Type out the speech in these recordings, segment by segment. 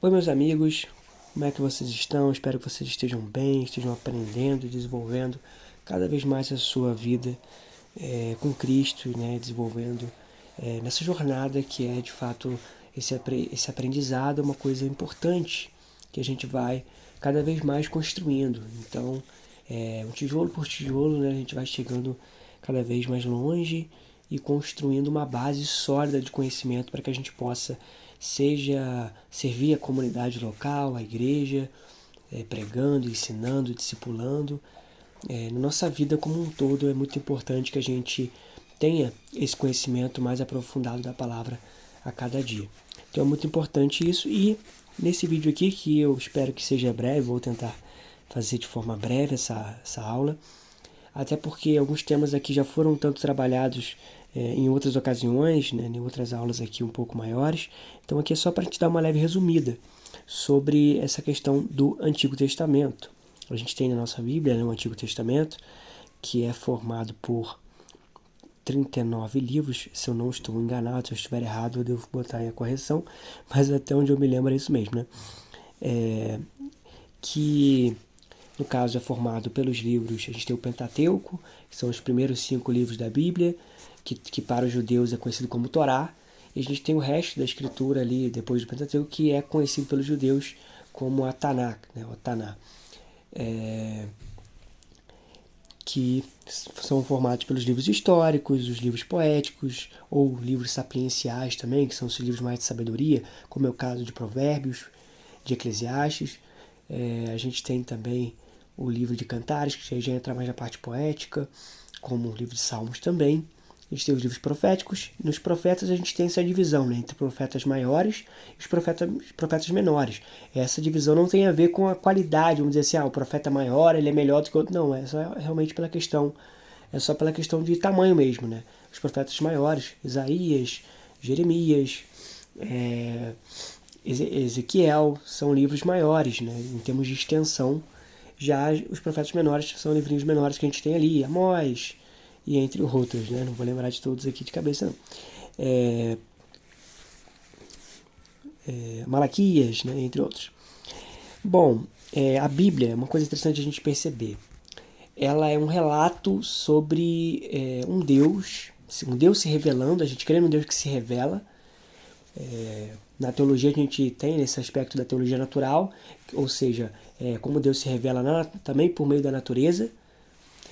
Oi, meus amigos, como é que vocês estão? Espero que vocês estejam bem, estejam aprendendo, desenvolvendo cada vez mais a sua vida com Cristo, né? Desenvolvendo nessa jornada que é, de fato, esse aprendizado é uma coisa importante que a gente vai cada vez mais construindo. Então, um tijolo por tijolo, né? A gente vai chegando cada vez mais longe e construindo uma base sólida de conhecimento para que a gente possa seja servir a comunidade local, a igreja, pregando, ensinando, discipulando. Na nossa vida como um todo é muito importante que a gente tenha esse conhecimento mais aprofundado da palavra a cada dia. Então é muito importante isso, e nesse vídeo aqui, que eu espero que seja breve, vou tentar fazer de forma breve essa aula, até porque alguns temas aqui já foram tanto trabalhados em outras ocasiões, né, em outras aulas aqui um pouco maiores. Então aqui é só para te dar uma leve resumida sobre essa questão do Antigo Testamento. A gente tem na nossa Bíblia, né, o Antigo Testamento, que é formado por 39 livros, se eu não estou enganado, se eu estiver errado eu devo botar aí a correção, mas até onde eu me lembro é isso mesmo, né? Que no caso é formado pelos livros, a gente tem o Pentateuco, que são os primeiros 5 livros da Bíblia, que para os judeus é conhecido como Torá, e a gente tem o resto da escritura ali, depois do Pentateuco, que é conhecido pelos judeus como a Tanakh, né, o Taná, que são formados pelos livros históricos, os livros poéticos, ou livros sapienciais também, que são os livros mais de sabedoria, como é o caso de Provérbios, de Eclesiastes. A gente tem também o livro de Cantares, que já entra mais na parte poética, como o livro de Salmos também. A gente tem os livros proféticos. Nos profetas a gente tem essa divisão, né, entre profetas maiores e os profetas menores. Essa divisão não tem a ver com a qualidade, vamos dizer assim, o profeta maior ele é melhor do que o outro. Não, é só realmente pela questão, de tamanho mesmo, né? Os profetas maiores, Isaías, Jeremias, Ezequiel, são livros maiores, né, em termos de extensão. Já os profetas menores são livrinhos menores que a gente tem ali, Amós e entre outros, né? Não vou lembrar de todos aqui de cabeça, não. Malaquias, né? Entre outros. Bom, a Bíblia é uma coisa interessante a gente perceber. Ela é um relato sobre um Deus se revelando, a gente crê num Deus que se revela. Na teologia a gente tem esse aspecto da teologia natural, ou seja, como Deus se revela também por meio da natureza,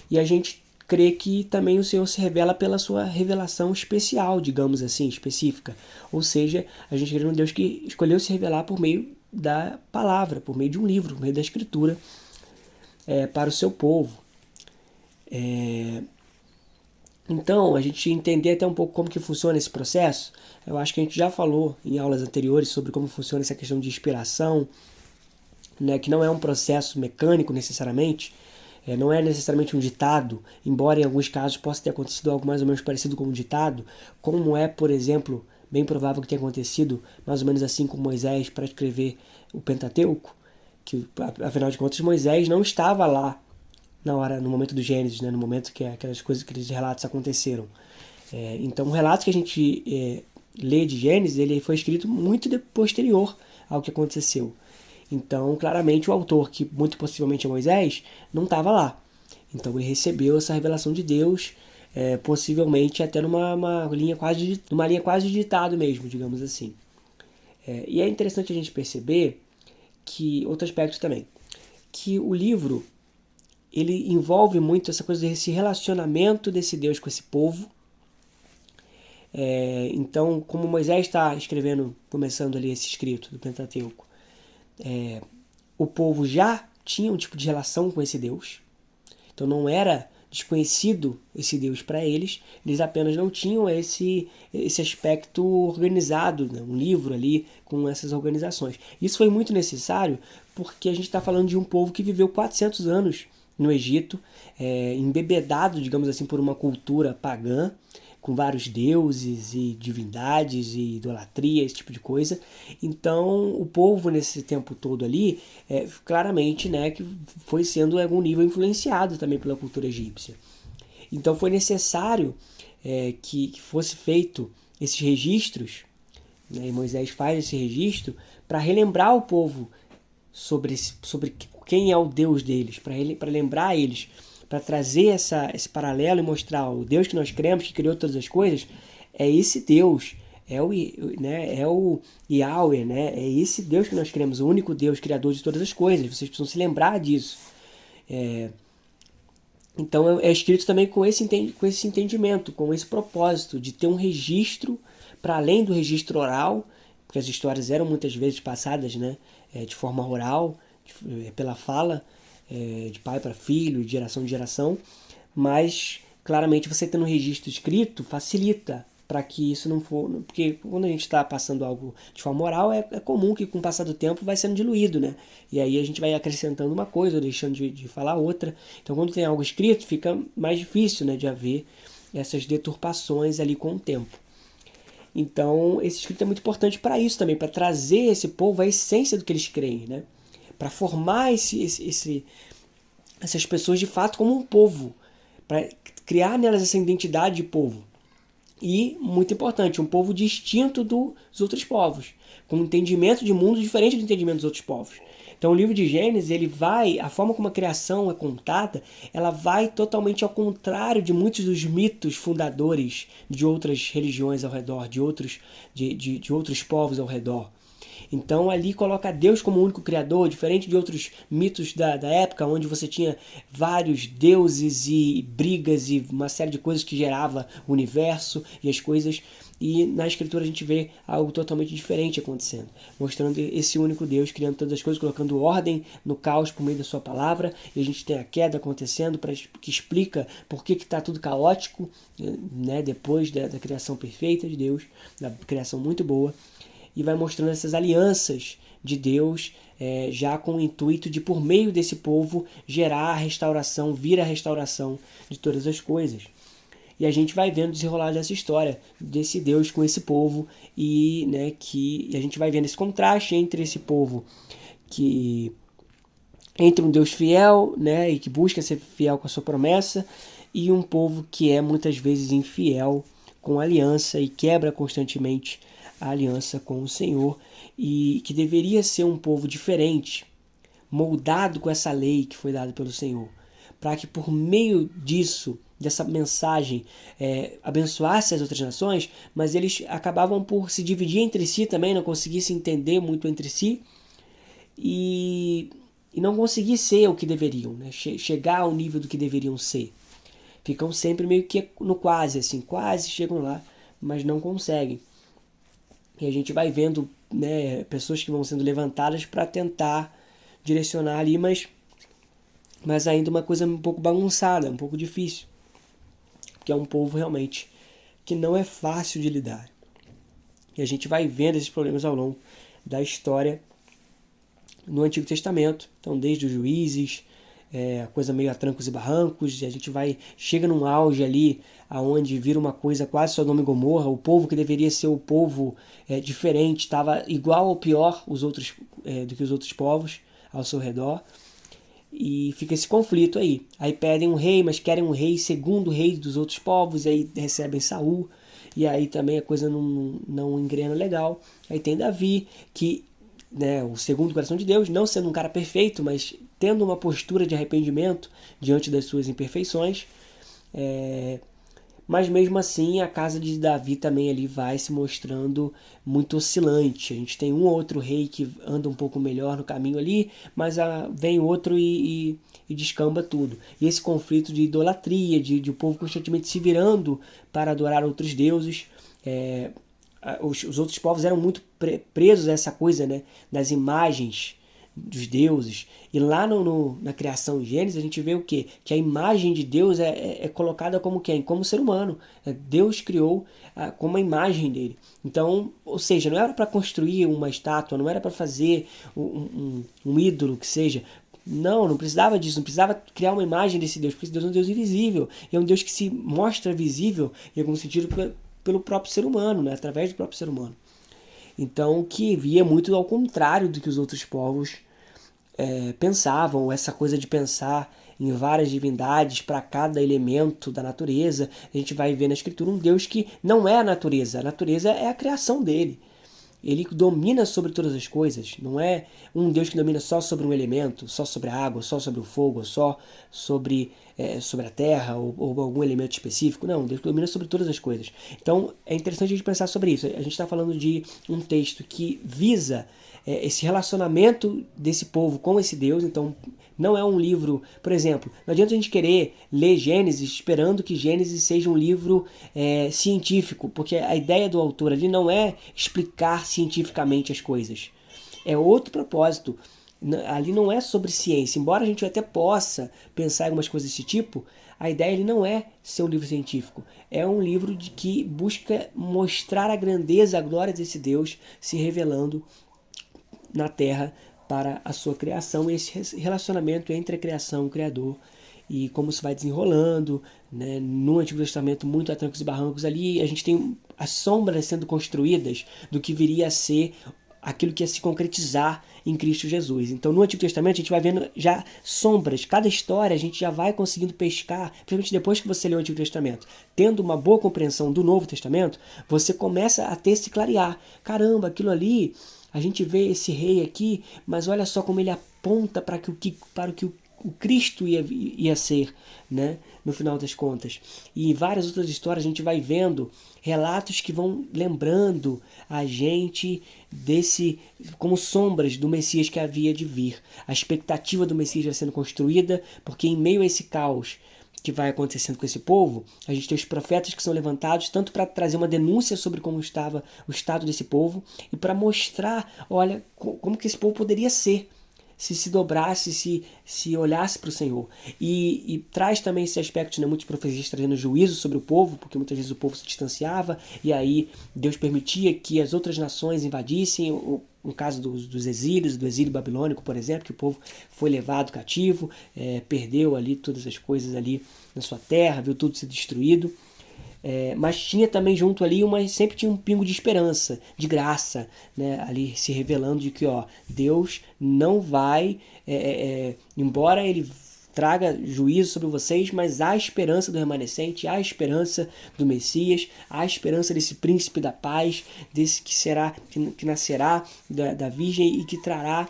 e a gente crê que também o Senhor se revela pela sua revelação especial, digamos assim, específica, ou seja, a gente crê num Deus que escolheu se revelar por meio da palavra, por meio de um livro, por meio da escritura, para o seu povo. Então, a gente entender até um pouco como que funciona esse processo, eu acho que a gente já falou em aulas anteriores sobre como funciona essa questão de inspiração, né, que não é um processo mecânico necessariamente, não é necessariamente um ditado, embora em alguns casos possa ter acontecido algo mais ou menos parecido com um ditado, como é, por exemplo, bem provável que tenha acontecido mais ou menos assim com Moisés para escrever o Pentateuco, que afinal de contas Moisés não estava lá no momento do Gênesis, né, no momento que aqueles relatos aconteceram. Então o relato que a gente lê de Gênesis, ele foi escrito muito posterior ao que aconteceu. Então, claramente, o autor, que muito possivelmente é Moisés, não estava lá. Então, ele recebeu essa revelação de Deus, possivelmente até numa linha quase de ditado mesmo, digamos assim. E é interessante a gente perceber que, outro aspecto também, que o livro, ele envolve muito essa coisa desse relacionamento desse Deus com esse povo. Então, como Moisés está escrevendo, começando ali esse escrito do Pentateuco, o povo já tinha um tipo de relação com esse Deus. Então não era desconhecido esse Deus para eles, eles apenas não tinham esse aspecto organizado, né? Um livro ali com essas organizações. Isso foi muito necessário porque a gente está falando de um povo que viveu 400 anos no Egito, embebedado, digamos assim, por uma cultura pagã, com vários deuses e divindades e idolatria, esse tipo de coisa. Então, o povo nesse tempo todo ali, claramente, né, que foi sendo em algum nível influenciado também pela cultura egípcia. Então, foi necessário que fosse feito esses registros né? E Moisés faz esse registro para relembrar o povo sobre quem é o Deus deles, para lembrar eles, para trazer esse paralelo e mostrar o Deus que nós cremos, que criou todas as coisas, é esse Deus, é o Yahweh, né? É esse Deus que nós cremos, o único Deus criador de todas as coisas. Vocês precisam se lembrar disso. Então é escrito também com esse entendimento, com esse propósito de ter um registro, para além do registro oral, porque as histórias eram muitas vezes passadas, né, de forma oral, pela fala, de pai para filho, de geração em geração, mas claramente você tendo um registro escrito facilita para que isso não for... Porque quando a gente está passando algo de forma oral, é comum que com o passar do tempo vai sendo diluído, né? E aí a gente vai acrescentando uma coisa ou deixando de falar outra. Então quando tem algo escrito, fica mais difícil, né, de haver essas deturpações ali com o tempo. Então esse escrito é muito importante para isso também, para trazer esse povo a essência do que eles creem, né? Para formar essas pessoas de fato como um povo, para criar nelas essa identidade de povo. E, muito importante, um povo distinto dos outros povos, com um entendimento de mundo diferente do entendimento dos outros povos. Então o livro de Gênesis, a forma como a criação é contada, ela vai totalmente ao contrário de muitos dos mitos fundadores de outras religiões ao redor, de outros povos ao redor. Então ali coloca Deus como o único criador, diferente de outros mitos da época, onde você tinha vários deuses e brigas e uma série de coisas que gerava o universo e as coisas. E na escritura a gente vê algo totalmente diferente acontecendo, mostrando esse único Deus criando todas as coisas, colocando ordem no caos por meio da sua palavra. E a gente tem a queda acontecendo, que explica por que está tudo caótico, né, depois da criação perfeita de Deus, da criação muito boa. E vai mostrando essas alianças de Deus, já com o intuito de, por meio desse povo, gerar a restauração, vir a restauração de todas as coisas. E a gente vai vendo o desenrolar dessa história, desse Deus com esse povo, e a gente vai vendo esse contraste entre esse povo, entre um Deus fiel, né, e que busca ser fiel com a sua promessa, e um povo que é muitas vezes infiel com a aliança e quebra constantemente a aliança com o Senhor, e que deveria ser um povo diferente, moldado com essa lei que foi dada pelo Senhor, para que por meio disso, dessa mensagem, abençoasse as outras nações, mas eles acabavam por se dividir entre si também, não conseguiam se entender muito entre si, e não conseguir ser o que deveriam, né? Chegar ao nível do que deveriam ser. Ficam sempre meio que no quase, assim, quase chegam lá, mas não conseguem. E a gente vai vendo, né, pessoas que vão sendo levantadas para tentar direcionar ali, mas ainda uma coisa um pouco bagunçada, um pouco difícil. Porque é um povo realmente que não é fácil de lidar. E a gente vai vendo esses problemas ao longo da história no Antigo Testamento. Então, desde os Juízes, a coisa meio a trancos e barrancos, e a gente chega num auge ali, aonde vira uma coisa quase Sodoma e Gomorra. O povo que deveria ser o povo diferente estava igual ou pior do que os outros povos ao seu redor. E fica esse conflito aí. Aí pedem um rei, mas querem um rei segundo o rei dos outros povos, e aí recebem Saul, e aí também a coisa não engrena legal. Aí tem Davi, que, né, o segundo coração de Deus, não sendo um cara perfeito, mas tendo uma postura de arrependimento diante das suas imperfeições. Mas mesmo assim a casa de Davi também ali vai se mostrando muito oscilante. A gente tem um ou outro rei que anda um pouco melhor no caminho ali, mas vem outro e descamba tudo. E esse conflito de idolatria, de o povo constantemente se virando para adorar outros deuses. Os outros povos eram muito presos a essa coisa, né, das imagens dos deuses. E lá na criação em Gênesis a gente vê o quê? Que a imagem de Deus é colocada como quem? Como ser humano. Deus criou como a imagem dele. Então, ou seja, não era para construir uma estátua, não era para fazer um ídolo que seja. Não precisava disso, não precisava criar uma imagem desse Deus, porque esse Deus é um Deus invisível. E é um Deus que se mostra visível, em algum sentido, pelo próprio ser humano, né? Através do próprio ser humano. Então, que via muito ao contrário do que os outros povos pensavam, essa coisa de pensar em várias divindades para cada elemento da natureza. A gente vai ver na Escritura um Deus que não é a natureza é a criação dele. Ele domina sobre todas as coisas. Não é um Deus que domina só sobre um elemento, só sobre a água, só sobre o fogo, só sobre a terra ou algum elemento específico. Não, Deus domina sobre todas as coisas. Então é interessante a gente pensar sobre isso. A gente está falando de um texto que visa esse relacionamento desse povo com esse Deus. Então não é um livro, por exemplo, não adianta a gente querer ler Gênesis esperando que Gênesis seja um livro científico, porque a ideia do autor ali não é explicar cientificamente as coisas. É outro propósito. Ali não é sobre ciência. Embora a gente até possa pensar em algumas coisas desse tipo, a ideia ele não é ser um livro científico. É um livro que busca mostrar a grandeza, a glória desse Deus se revelando na Terra para a sua criação, e esse relacionamento entre a criação e o Criador, e como isso vai desenrolando, né? No Antigo Testamento, muito a trancos e barrancos ali, a gente tem as sombras sendo construídas do que viria a ser aquilo que ia se concretizar em Cristo Jesus. Então, no Antigo Testamento, a gente vai vendo já sombras. Cada história a gente já vai conseguindo pescar, principalmente depois que você lê o Antigo Testamento. Tendo uma boa compreensão do Novo Testamento, você começa a ter se clarear. Caramba, aquilo ali, a gente vê esse rei aqui, mas olha só como ele aponta para o que o Cristo ia ser, né, no final das contas. E em várias outras histórias a gente vai vendo relatos que vão lembrando a gente como sombras do Messias que havia de vir. A expectativa do Messias já sendo construída, porque em meio a esse caos que vai acontecendo com esse povo, a gente tem os profetas que são levantados tanto para trazer uma denúncia sobre como estava o estado desse povo e para mostrar, olha, como que esse povo poderia ser se dobrasse, se olhasse para o Senhor. E traz também esse aspecto, né, muitos profecias trazendo juízo sobre o povo, porque muitas vezes o povo se distanciava, e aí Deus permitia que as outras nações invadissem, no caso do exílio babilônico, por exemplo, que o povo foi levado cativo, perdeu ali todas as coisas ali na sua terra, viu tudo ser destruído. Mas tinha também junto ali, sempre tinha um pingo de esperança, de graça, né, ali se revelando de que Deus não vai, embora ele traga juízo sobre vocês, mas há esperança do remanescente, há esperança do Messias, há esperança desse príncipe da paz, desse que nascerá da Virgem e que trará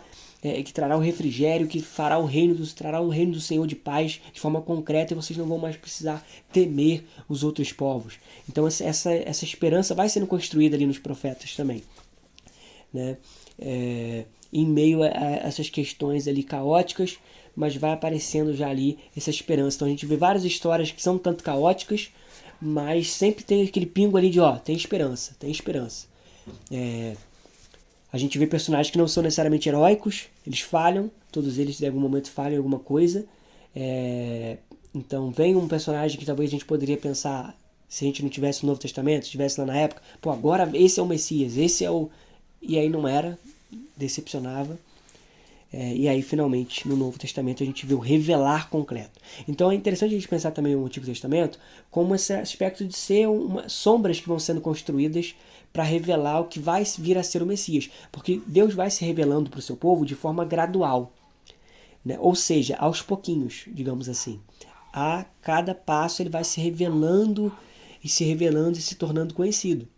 o refrigério, que trará o reino do Senhor de paz de forma concreta, e vocês não vão mais precisar temer os outros povos. Então essa esperança vai sendo construída ali nos profetas também, né? Em meio a essas questões ali caóticas, mas vai aparecendo já ali essa esperança. Então a gente vê várias histórias que são tanto caóticas, mas sempre tem aquele pingo ali de tem esperança, tem esperança. A gente vê personagens que não são necessariamente heróicos, eles falham, todos eles em algum momento falham em alguma coisa. Então vem um personagem que talvez a gente poderia pensar, se a gente não tivesse o Novo Testamento, estivesse lá na época, agora esse é o Messias, esse é o... E aí não era, decepcionava. E aí finalmente no Novo Testamento a gente vê o revelar concreto. Então é interessante a gente pensar também no Antigo Testamento como esse aspecto de ser sombras que vão sendo construídas para revelar o que vai vir a ser o Messias. Porque Deus vai se revelando para o seu povo de forma gradual, né? Ou seja, aos pouquinhos, digamos assim. A cada passo ele vai se revelando e se tornando conhecido.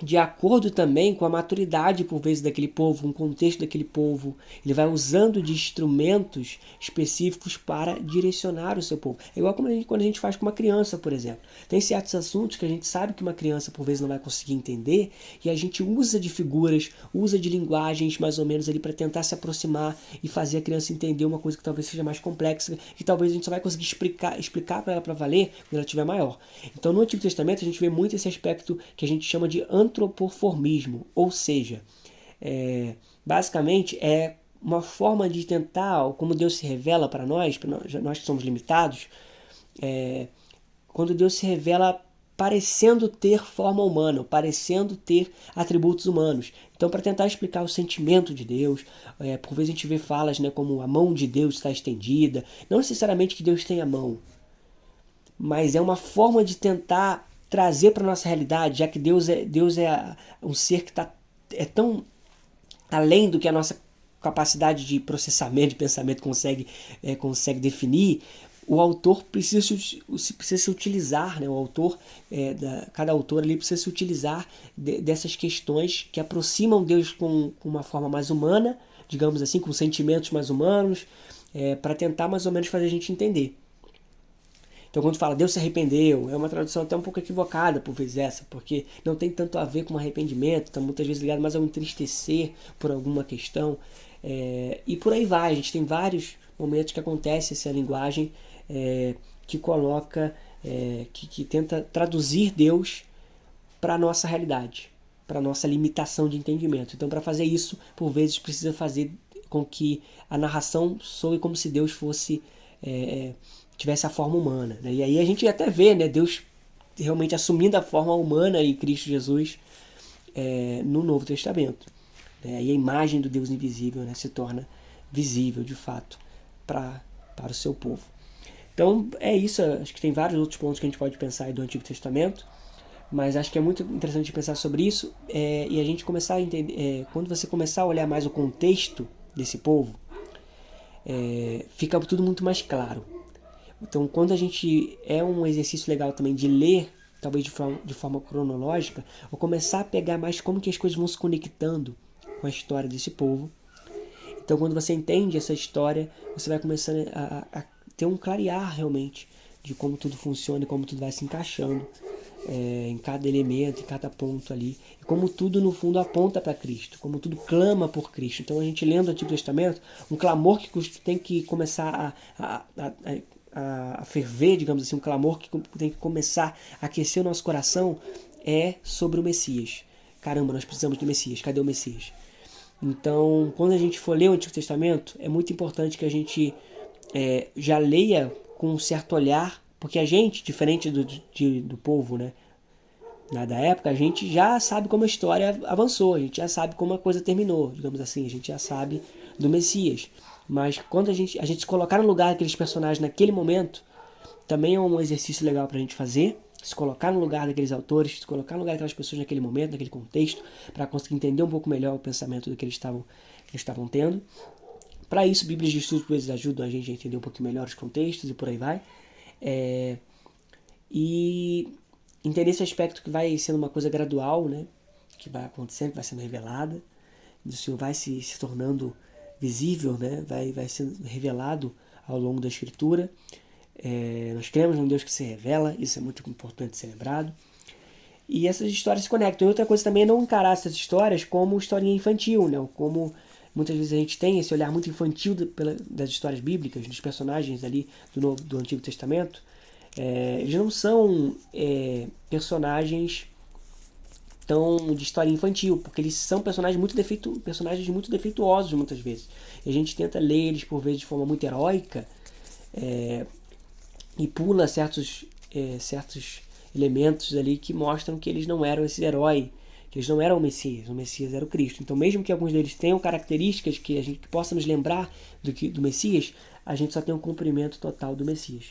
De acordo também com a maturidade, por vezes, daquele povo, com o contexto daquele povo. Ele vai usando de instrumentos específicos para direcionar o seu povo. É igual quando a gente faz com uma criança, por exemplo. Tem certos assuntos que a gente sabe que uma criança, por vezes, não vai conseguir entender, e a gente usa de figuras, usa de linguagens, mais ou menos, ali para tentar se aproximar e fazer a criança entender uma coisa que talvez seja mais complexa, que talvez a gente só vai conseguir explicar para ela para valer quando ela estiver maior. Então, no Antigo Testamento, a gente vê muito esse aspecto que a gente chama de antropoformismo, ou seja, basicamente é uma forma de tentar, como Deus se revela para nós que somos limitados, quando Deus se revela parecendo ter forma humana, parecendo ter atributos humanos. Então, para tentar explicar o sentimento de Deus, por vezes a gente vê falas, né, como a mão de Deus está estendida, não necessariamente que Deus tenha mão, mas é uma forma de tentar trazer para a nossa realidade, já que Deus é um ser que é tão além do que a nossa capacidade de processamento, de pensamento consegue definir. o autor precisa se utilizar, né? O autor, cada autor ali precisa se utilizar dessas questões que aproximam Deus com uma forma mais humana, digamos assim, com sentimentos mais humanos, para tentar mais ou menos fazer a gente entender. Então, quando fala Deus se arrependeu, é uma tradução até um pouco equivocada, por vezes essa, porque não tem tanto a ver com arrependimento, está muitas vezes ligado mais a um entristecer por alguma questão. E por aí vai, a gente tem vários momentos que acontece essa linguagem que coloca, que tenta traduzir Deus para a nossa realidade, para a nossa limitação de entendimento. Então, para fazer isso, por vezes precisa fazer com que a narração soe como se Deus fosse... tivesse a forma humana, né? E aí a gente até vê, né, Deus realmente assumindo a forma humana em Cristo Jesus no Novo Testamento. E a imagem do Deus invisível, né, se torna visível de fato para o seu povo. Então é isso, acho que tem vários outros pontos que a gente pode pensar aí do Antigo Testamento, mas acho que é muito interessante pensar sobre isso e a gente começar a entender, quando você começar a olhar mais o contexto desse povo, fica tudo muito mais claro. Então, quando a gente... É um exercício legal também de ler, talvez de forma cronológica, ou começar a pegar mais como que as coisas vão se conectando com a história desse povo. Então, quando você entende essa história, você vai começando a ter um clarear realmente de como tudo funciona e como tudo vai se encaixando em cada elemento, em cada ponto ali. E como tudo, no fundo, aponta para Cristo, como tudo clama por Cristo. Então, a gente lendo o Antigo Testamento, um clamor que tem que começar a ferver, digamos assim, um clamor que tem que começar a aquecer o nosso coração sobre o Messias. Caramba, nós precisamos do Messias, cadê o Messias? Então, quando a gente for ler o Antigo Testamento, é muito importante que a gente já leia com um certo olhar, porque a gente, diferente do povo, né, da época, a gente já sabe como a história avançou, a gente já sabe como a coisa terminou, digamos assim, a gente já sabe do Messias. Mas quando a gente se colocar no lugar daqueles personagens naquele momento, também é um exercício legal para a gente fazer, se colocar no lugar daqueles autores, se colocar no lugar daquelas pessoas naquele momento, naquele contexto, para conseguir entender um pouco melhor o pensamento do que eles estavam tendo. Para isso, Bíblias de estudo, às vezes, ajudam a gente a entender um pouco melhor os contextos e por aí vai. E entender esse aspecto que vai sendo uma coisa gradual, né? Que vai acontecendo, que vai sendo revelada. O Senhor vai se tornando visível, né? Vai sendo revelado ao longo da Escritura. Nós cremos num Deus que se revela, isso é muito importante ser lembrado. E essas histórias se conectam. E outra coisa também é não encarar essas histórias como historinha infantil, né? Como muitas vezes a gente tem esse olhar muito infantil das histórias bíblicas, dos personagens ali do Antigo Testamento. Eles não são personagens tão de história infantil, porque eles são personagens muito defeituosos muitas vezes. E a gente tenta ler eles por vezes de forma muito heróica e pula certos elementos ali que mostram que eles não eram esse herói, que eles não eram o Messias era o Cristo. Então, mesmo que alguns deles tenham características que possa nos lembrar do Messias, a gente só tem um cumprimento total do Messias.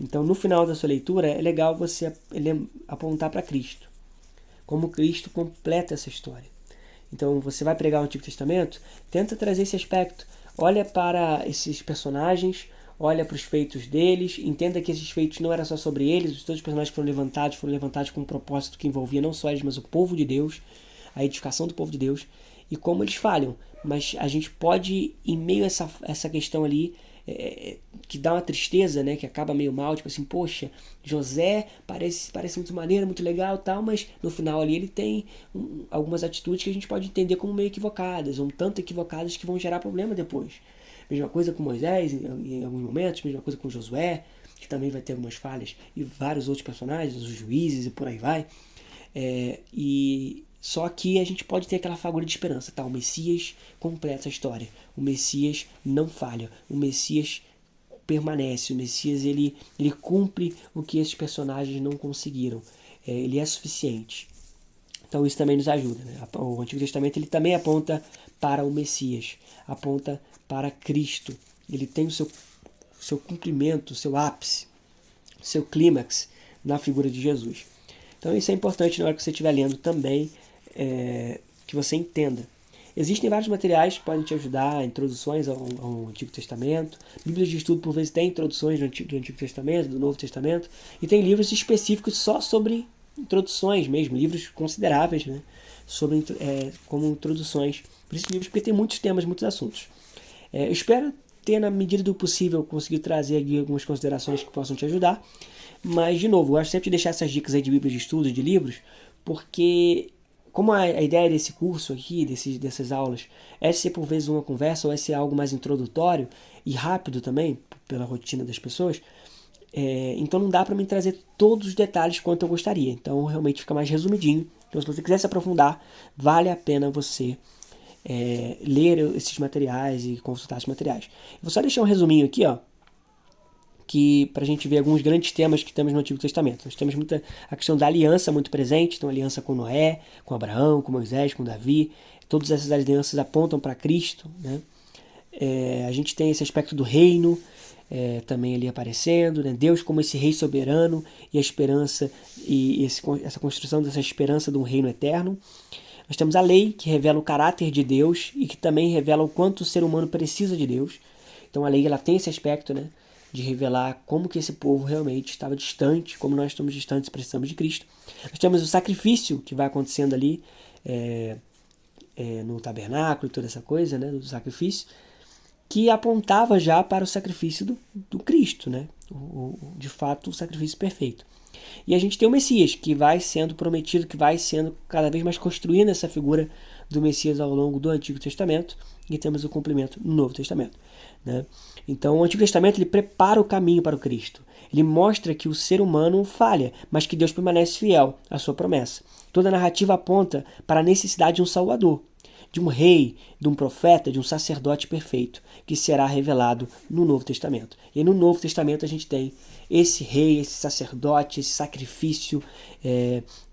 Então, no final da sua leitura, é legal você apontar para Cristo, como Cristo completa essa história. Então, você vai pregar o Antigo Testamento, tenta trazer esse aspecto. Olha para esses personagens, olha para os feitos deles, entenda que esses feitos não eram só sobre eles, todos os personagens foram levantados com um propósito que envolvia não só eles, mas o povo de Deus, a edificação do povo de Deus, e como eles falham. Mas a gente pode, em meio a essa questão ali, que dá uma tristeza, né, que acaba meio mal, tipo assim, poxa, José parece muito maneiro, muito legal, tal, mas no final ali ele tem algumas atitudes que a gente pode entender como meio equivocadas, um tanto equivocadas que vão gerar problema depois. Mesma coisa com Moisés em alguns momentos, mesma coisa com Josué, que também vai ter algumas falhas, e vários outros personagens, os juízes e por aí vai. Só que a gente pode ter aquela fagulha de esperança, tá? O Messias completa a história. O Messias não falha. O Messias permanece. O Messias ele cumpre o que esses personagens não conseguiram. Ele é suficiente. Então isso também nos ajuda, né? O Antigo Testamento ele também aponta para o Messias, aponta para Cristo. Ele tem o seu cumprimento, o seu ápice, o seu clímax na figura de Jesus. Então isso é importante na hora que você estiver lendo também, que você entenda. Existem vários materiais que podem te ajudar, introduções ao Antigo Testamento. Bíblias de estudo, por vezes, tem introduções do Antigo Testamento, do Novo Testamento. E tem livros específicos só sobre introduções mesmo, livros consideráveis, né? Sobre, como introduções para esses livros, porque tem muitos temas, muitos assuntos. Eu espero ter, na medida do possível, conseguido trazer aqui algumas considerações que possam te ajudar. Mas, de novo, eu gosto sempre de deixar essas dicas aí de Bíblias de estudo, de livros, porque como a ideia desse curso aqui, dessas aulas, é ser por vezes uma conversa ou é ser algo mais introdutório e rápido também, pela rotina das pessoas, então não dá para me trazer todos os detalhes quanto eu gostaria. Então realmente fica mais resumidinho. Então se você quiser se aprofundar, vale a pena você ler esses materiais e consultar esses materiais. Vou só deixar um resuminho aqui, ó, que para a gente ver alguns grandes temas que temos no Antigo Testamento. Nós temos a questão da aliança muito presente, então a aliança com Noé, com Abraão, com Moisés, com Davi. Todas essas alianças apontam para Cristo, né? A gente tem esse aspecto do reino também ali aparecendo, né? Deus como esse rei soberano e a esperança e essa construção dessa esperança de um reino eterno. Nós temos a lei, que revela o caráter de Deus e que também revela o quanto o ser humano precisa de Deus. Então a lei ela tem esse aspecto, né, de revelar como que esse povo realmente estava distante, como nós estamos distantes e precisamos de Cristo. Nós temos o sacrifício que vai acontecendo ali no tabernáculo, toda essa coisa, né, do sacrifício, que apontava já para o sacrifício do Cristo, né, de fato o sacrifício perfeito. E a gente tem o Messias, que vai sendo prometido, que vai sendo cada vez mais construindo essa figura do Messias ao longo do Antigo Testamento, e temos o cumprimento no Novo Testamento, né? Então o Antigo Testamento ele prepara o caminho para o Cristo. Ele mostra que o ser humano falha, mas que Deus permanece fiel à sua promessa. Toda a narrativa aponta para a necessidade de um Salvador, de um rei, de um profeta, de um sacerdote perfeito, que será revelado no Novo Testamento. E no Novo Testamento a gente tem esse rei, esse sacerdote, esse sacrifício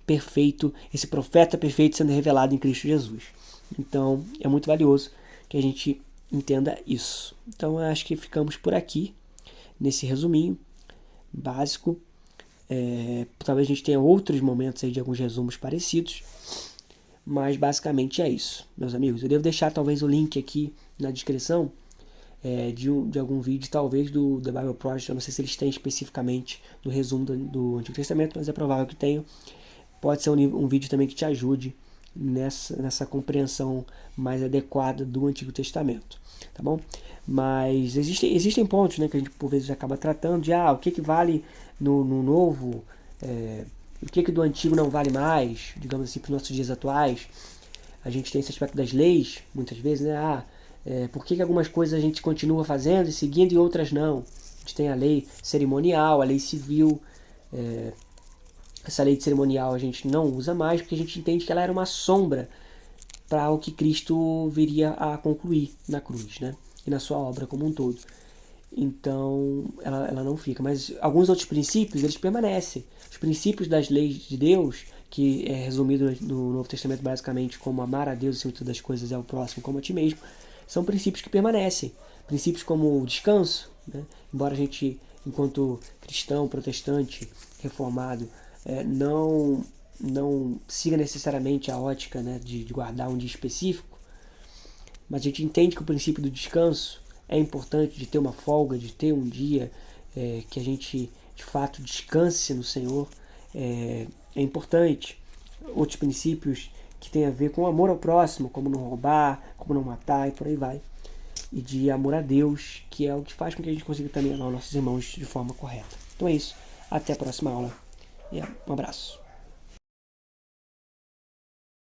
perfeito, esse profeta perfeito sendo revelado em Cristo Jesus. Então é muito valioso que a gente entenda isso. Então eu acho que ficamos por aqui, nesse resuminho básico. Talvez a gente tenha outros momentos aí de alguns resumos parecidos, mas basicamente é isso, meus amigos. Eu devo deixar talvez o link aqui na descrição de algum vídeo, talvez do The Bible Project. Eu não sei se eles têm especificamente no resumo do Antigo Testamento, mas é provável que tenham. Pode ser um vídeo também que te ajude nessa compreensão mais adequada do Antigo Testamento, tá bom? Mas existem pontos, né, que a gente por vezes acaba tratando de o que vale no Novo, o que do Antigo não vale mais, digamos assim, para os nossos dias atuais. A gente tem esse aspecto das leis, muitas vezes, né? Por que algumas coisas a gente continua fazendo e seguindo e outras não? A gente tem a lei cerimonial, a lei civil. Essa lei de cerimonial a gente não usa mais porque a gente entende que ela era uma sombra para o que Cristo viria a concluir na cruz, né? E na sua obra como um todo. Então ela não fica. Mas alguns outros princípios eles permanecem. Os princípios das leis de Deus, que é resumido no Novo Testamento basicamente como amar a Deus acima de todas as coisas e ao próximo como a ti mesmo, são princípios que permanecem. Princípios como o descanso, né? Embora a gente, enquanto cristão, protestante, reformado, não siga necessariamente a ótica, né, de guardar um dia específico, mas a gente entende que o princípio do descanso é importante, de ter uma folga, de ter um dia que a gente de fato descanse no Senhor, é importante. Outros princípios que têm a ver com o amor ao próximo, como não roubar, como não matar e por aí vai, e de amor a Deus, que é o que faz com que a gente consiga também amar os nossos irmãos de forma correta. Então é isso, até a próxima aula e um abraço.